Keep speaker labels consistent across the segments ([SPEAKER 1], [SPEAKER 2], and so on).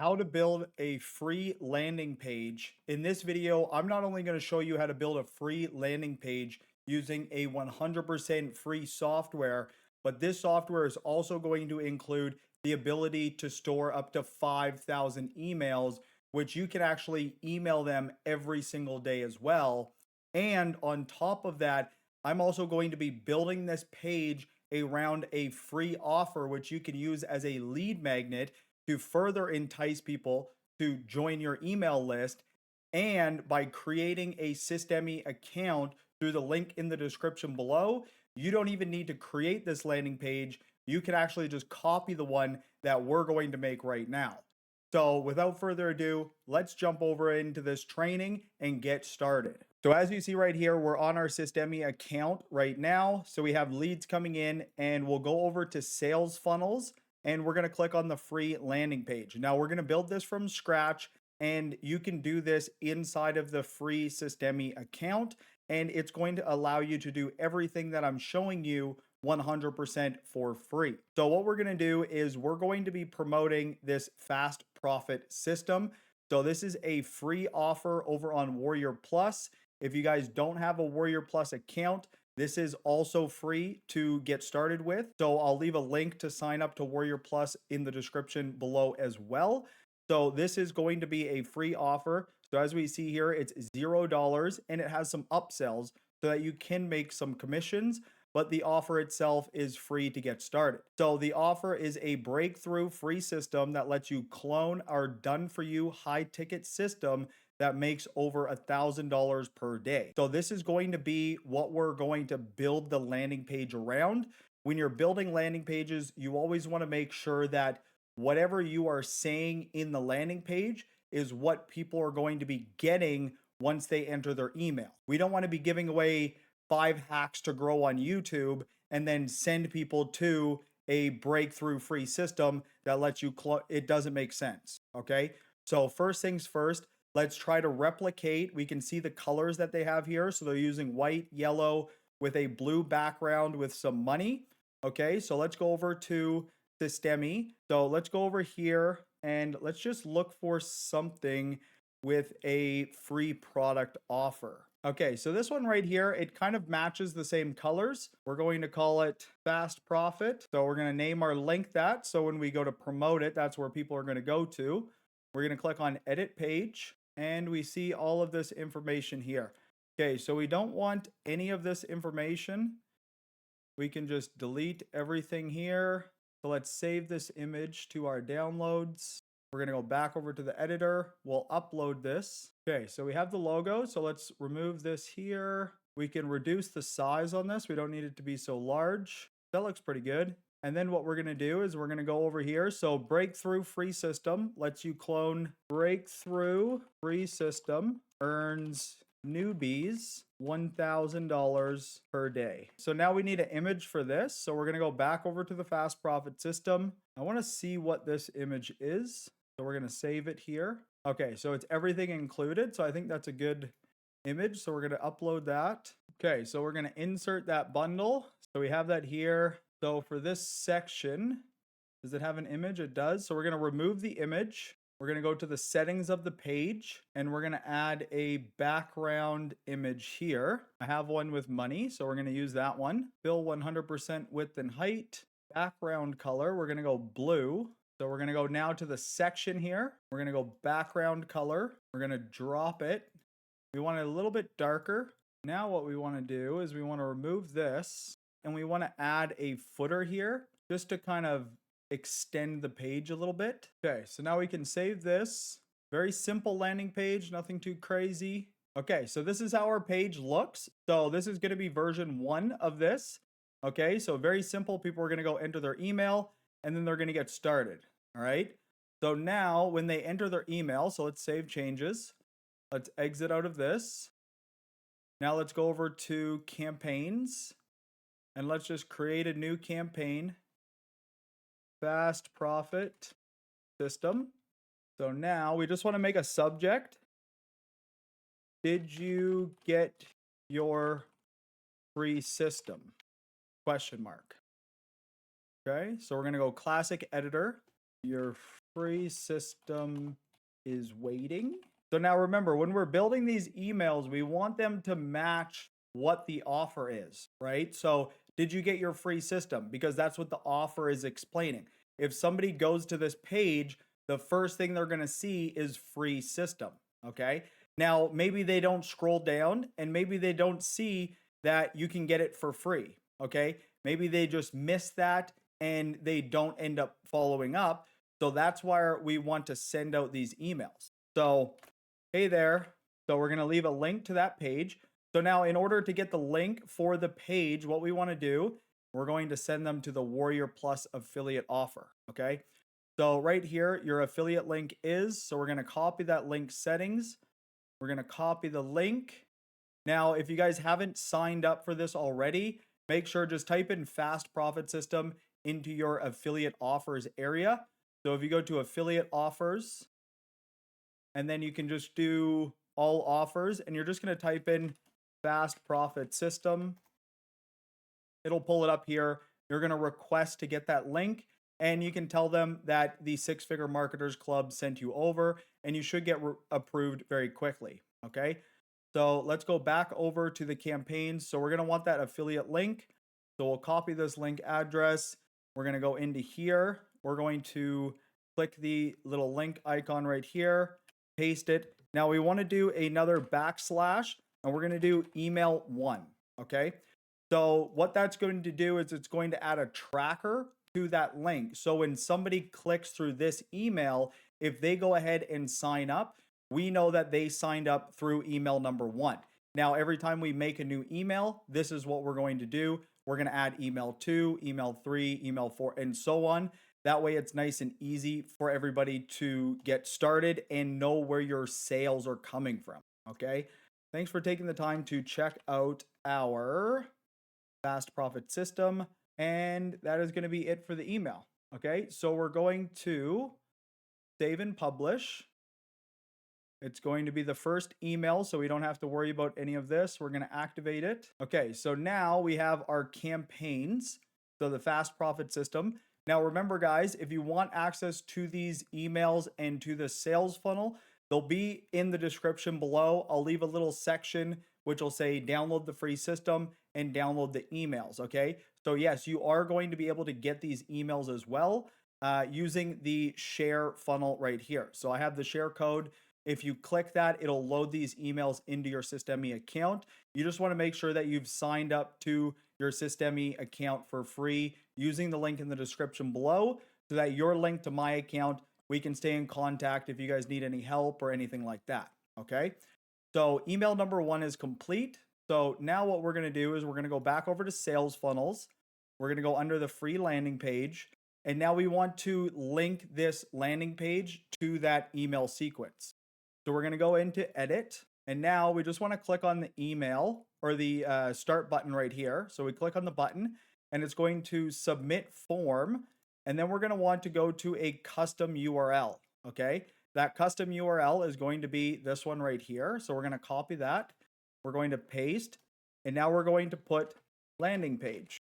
[SPEAKER 1] How to build a free landing page. In this video, I'm not only going to show you how to build a free landing page using a 100% free software, but this software is also going to include the ability to store up to 5,000 emails, which you can actually email them every single day as well. And on top of that, I'm also going to be building this page around a free offer, which you can use as a lead magnet to further entice people to join your email list. And by creating a Systemi account through the link in the description below, you don't even need to create this landing page. You can actually just copy the one that we're going to make right now. So without further ado, let's jump over into this training and get started. So as you see right here, we're on our Systemi account right now. So we have leads coming in and we'll go over to sales funnels and we're going to click on the free landing page. Now we're going to build this from scratch and you can do this inside of the free Systemi account and it's going to allow you to do everything that I'm showing you 100% for free. So what we're going to do is we're going to be promoting this fast profit system. So this is a free offer over on Warrior Plus. If you guys don't have a Warrior Plus account, this is also free to get started with. So I'll leave a link to sign up to Warrior Plus in the description below as well. So this is going to be a free offer. So as we see here, it's $0 and it has some upsells so that you can make some commissions, but the offer itself is free to get started. So the offer is a breakthrough free system that lets you clone our done for you high ticket system that makes over $1,000 per day. So this is going to be what we're going to build the landing page around. When you're building landing pages, you always want to make sure that whatever you are saying in the landing page is what people are going to be getting once they enter their email. We don't want to be giving away 5 hacks to grow on YouTube and then send people to a breakthrough free system that lets you it doesn't make sense. Okay. So first things first, let's try to replicate. We can see the colors that they have here. So they're using white, yellow with a blue background with some money. Okay. So let's go over to Systemi. So let's go over here and let's just look for something with a free product offer. Okay, so this one right here, it kind of matches the same colors. We're going to call it Fast Profit. So we're going to name our link that. So when we go to promote it, that's where people are going to go to. We're going to click on Edit Page and we see all of this information here. Okay, so we don't want any of this information. We can just delete everything here. So let's save this image to our downloads. We're going to go back over to the editor. We'll upload this. Okay, so we have the logo. So let's remove this here. We can reduce the size on this. We don't need it to be so large. That looks pretty good. And then what we're going to do is we're going to go over here. So breakthrough free system lets you clone breakthrough free system earns newbies $1,000 per day. So now we need an image for this. So we're going to go back over to the fast profit system. I want to see what this image is. So we're going to save it here. Okay, so it's everything included. So I think that's a good image. So we're going to upload that. Okay, so we're going to insert that bundle. So we have that here. So for this section, does it have an image? It does. So we're going to remove the image. We're going to go to the settings of the page and we're going to add a background image here. I have one with money, so we're going to use that one. Fill 100% width and height. Background color, we're going to go blue. So we're going to go now to the section here. We're going to go background color. We're going to drop it. We want it a little bit darker. Now what we want to do is we want to remove this and we want to add a footer here just to kind of extend the page a little bit. Okay, so now we can save this. Very simple landing page, nothing too crazy. Okay, so this is how our page looks. So this is going to be version 1 of this. Okay, so very simple. People are going to go enter their email and then they're going to get started. All right. So now when they enter their email, so let's save changes. Let's exit out of this. Now let's go over to campaigns and let's just create a new campaign. Fast profit system. So now we just want to make a subject. Did you get your free system? Question mark. Okay, so we're going to go classic editor. Your free system is waiting. So now remember, when we're building these emails, we want them to match what the offer is, right? So did you get your free system? Because that's what the offer is explaining. If somebody goes to this page, the first thing they're going to see is free system, okay? Now, maybe they don't scroll down and maybe they don't see that you can get it for free, okay? Maybe they just miss that and they don't end up following up. So that's why we want to send out these emails. So, hey there. So we're going to leave a link to that page. So now in order to get the link for the page, what we want to do, we're going to send them to the Warrior Plus affiliate offer, okay? So right here, your affiliate link is, so we're going to copy that link settings. We're going to copy the link. Now, if you guys haven't signed up for this already, make sure just type in Fast Profit System into your affiliate offers area. So if you go to affiliate offers, and then you can just do all offers, and you're just going to type in Fast Profit System. It'll pull it up here. You're going to request to get that link, and you can tell them that the Six Figure Marketers Club sent you over, and you should get approved very quickly. Okay. So let's go back over to the campaigns. So we're going to want that affiliate link. So we'll copy this link address. We're going to go into here. We're going to click the little link icon right here, paste it. Now we want to do another backslash, and we're going to do email 1. Okay. So what that's going to do is it's going to add a tracker to that link. So when somebody clicks through this email, if they go ahead and sign up, we know that they signed up through email number 1. Now, every time we make a new email, this is what we're going to do. We're going to add email 2, email 3, email 4, and so on. That way it's nice and easy for everybody to get started and know where your sales are coming from. Okay. Thanks for taking the time to check out our Fast Profit System. And that is going to be it for the email. Okay. So we're going to save and publish. It's going to be the first email, so we don't have to worry about any of this. We're going to activate it. Okay, so now we have our campaigns, so the Fast Profit System. Now remember, guys, if you want access to these emails and to the sales funnel, they'll be in the description below. I'll leave a little section which will say download the free system and download the emails, okay? So yes, you are going to be able to get these emails as well using the share funnel right here. So I have the share code. If you click that, it'll load these emails into your Systemi account. You just want to make sure that you've signed up to your Systemi account for free using the link in the description below so that you're linked to my account. We can stay in contact if you guys need any help or anything like that, okay? So email number 1 is complete. So now what we're going to do is we're going to go back over to sales funnels. We're going to go under the free landing page. And now we want to link this landing page to that email sequence. So we're going to go into edit, and now we just want to click on the email or the start button right here. So we click on the button and it's going to submit form. And then we're going to want to go to a custom URL. Okay. That custom URL is going to be this one right here. So we're going to copy that. We're going to paste, and now we're going to put landing page.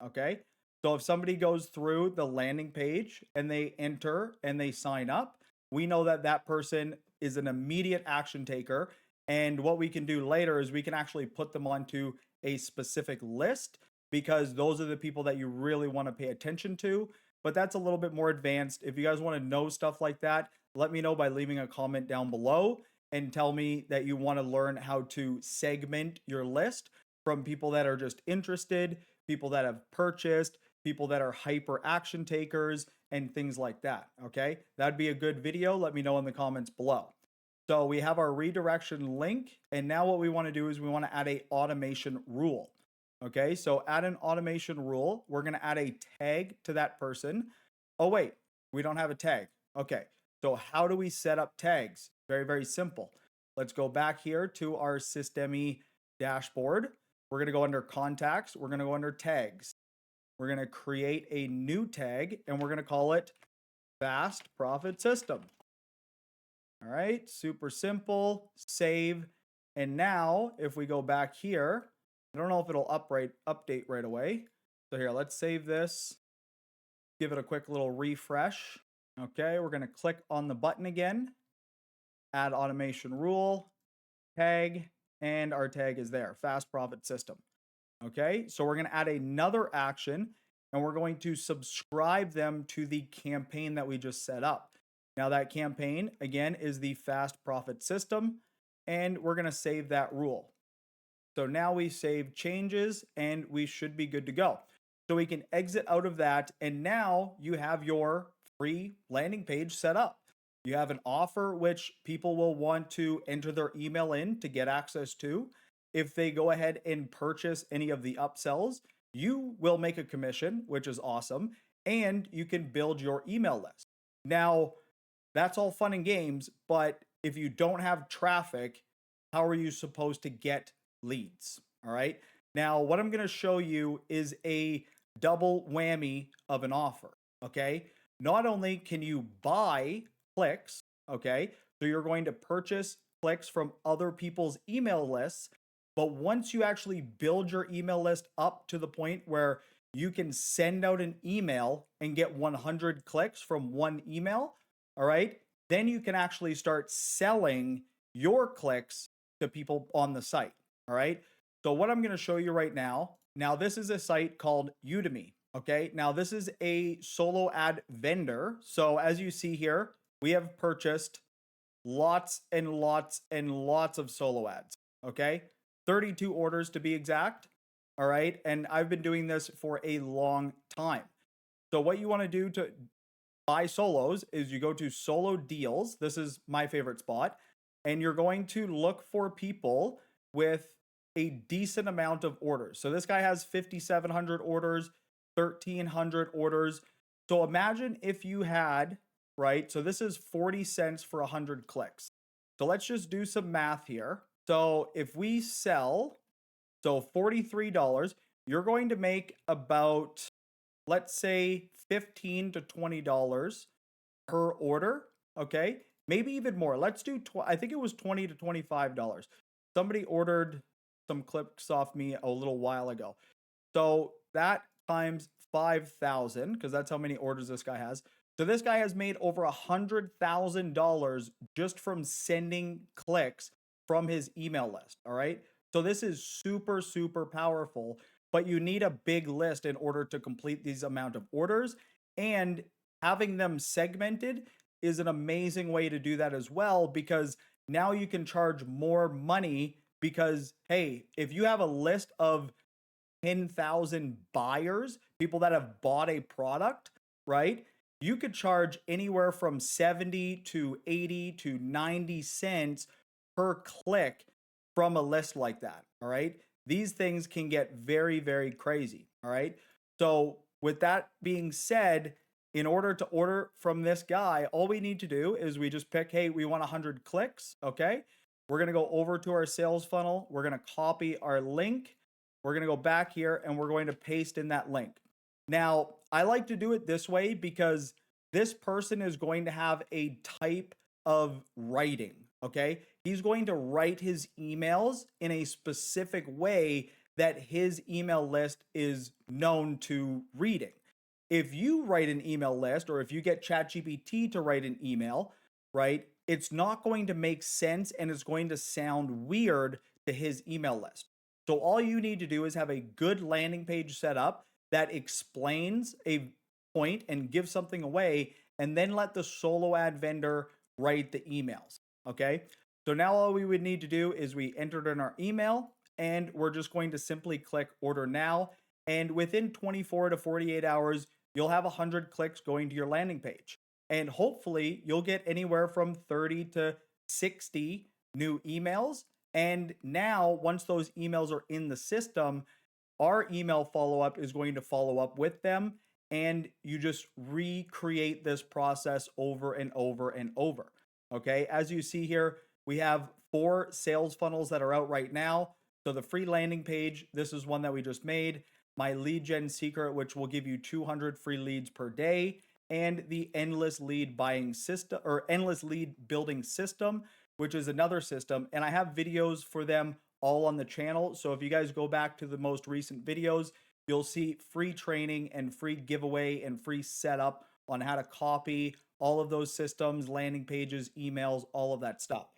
[SPEAKER 1] Okay. So if somebody goes through the landing page and they enter and they sign up, we know that that person is an immediate action taker. And what we can do later is we can actually put them onto a specific list because those are the people that you really want to pay attention to. But that's a little bit more advanced. If you guys want to know stuff like that, let me know by leaving a comment down below and tell me that you want to learn how to segment your list from people that are just interested, people that have purchased, people that are hyper action takers, and things like that, okay? That'd be a good video. Let me know in the comments below. So we have our redirection link, and now what we want to do is we want to add a automation rule, okay? So add an automation rule. We're going to add a tag to that person. Oh, wait, we don't have a tag. Okay, so how do we set up tags? Very, very simple. Let's go back here to our Systemi dashboard. We're going to go under contacts. We're going to go under tags. We're going to create a new tag, and we're going to call it Fast Profit System. All right, super simple, save. And now if we go back here, I don't know if it'll update right away. So here, let's save this. Give it a quick little refresh. Okay, we're going to click on the button again, add automation rule, tag, and our tag is there, fast profit system. Okay, so we're going to add another action and we're going to subscribe them to the campaign that we just set up. Now, that campaign again is the fast profit system, and we're going to save that rule. So now we save changes and we should be good to go. So we can exit out of that, and now you have your free landing page set up. You have an offer which people will want to enter their email in to get access to. If they go ahead and purchase any of the upsells, you will make a commission, which is awesome, and you can build your email list. Now, that's all fun and games, but if you don't have traffic, how are you supposed to get leads? All right. Now, what I'm going to show you is a double whammy of an offer. Okay. Not only can you buy clicks, okay, so you're going to purchase clicks from other people's email lists, but once you actually build your email list up to the point where you can send out an email and get 100 clicks from one email, all right, then you can actually start selling your clicks to people on the site. All right. So what I'm going to show you right now, this is a site called Udemy. Okay. Now this is a solo ad vendor. So as you see here, we have purchased lots and lots and lots of solo ads. Okay. 32 orders to be exact. All right. And I've been doing this for a long time. So what you want to do to buy solos is you go to solo deals. This is my favorite spot. And you're going to look for people with a decent amount of orders. So this guy has 5,700 orders, 1,300 orders. So imagine if you had, right? So this is 40 cents for 100 clicks. So let's just do some math here. So if we sell, so $43, you're going to make about, let's say, $15 to $20 per order. Okay. Maybe even more. Let's do, I think it was $20 to $25. Somebody ordered some clicks off me a little while ago. So that times 5,000, because that's how many orders this guy has. So this guy has made over $100,000 just from sending clicks from his email list. All right. So this is super, super powerful, but you need a big list in order to complete these amount of orders, and having them segmented is an amazing way to do that as well, because now you can charge more money because, hey, if you have a list of 10,000 buyers, people that have bought a product, right? You could charge anywhere from 70 to 80 to 90 cents per click from a list like that. All right. These things can get very, very crazy. All right. So, with that being said, in order to order from this guy, all we need to do is we just pick, hey, we want 100 clicks. Okay. We're going to go over to our sales funnel. We're going to copy our link. We're going to go back here and we're going to paste in that link. Now, I like to do it this way because this person is going to have a type of writing. Okay. He's going to write his emails in a specific way that his email list is known to reading. If you write an email list, or if you get ChatGPT to write an email, right, it's not going to make sense and it's going to sound weird to his email list. So all you need to do is have a good landing page set up that explains a point and gives something away, and then let the solo ad vendor write the emails. Okay. So now all we would need to do is we entered in our email, and we're just going to simply click order now. And within 24 to 48 hours, you'll have 100 clicks going to your landing page. And hopefully you'll get anywhere from 30 to 60 new emails. And now, once those emails are in the system, our email follow-up is going to follow up with them. And you just recreate this process over and over and over. Okay. As you see here, we have 4 sales funnels that are out right now. So the free landing page, this is one that we just made. My lead gen secret, which will give you 200 free leads per day, and the endless lead buying system, or endless lead building system, which is another system. And I have videos for them all on the channel. So if you guys go back to the most recent videos, you'll see free training and free giveaway and free setup on how to copy all of those systems, landing pages, emails, all of that stuff.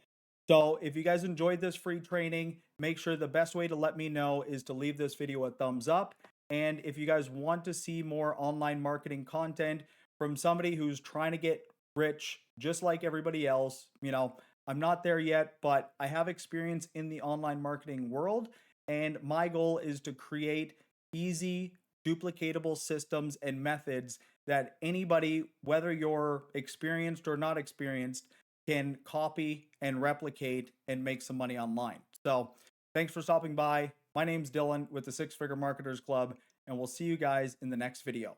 [SPEAKER 1] So if you guys enjoyed this free training, make sure the best way to let me know is to leave this video a thumbs up. And if you guys want to see more online marketing content from somebody who's trying to get rich just like everybody else, I'm not there yet, but I have experience in the online marketing world. And my goal is to create easy, duplicatable systems and methods that anybody, whether you're experienced or not experienced, can copy and replicate and make some money online. So thanks for stopping by. My name's Dylan with the Six Figure Marketers Club, and we'll see you guys in the next video.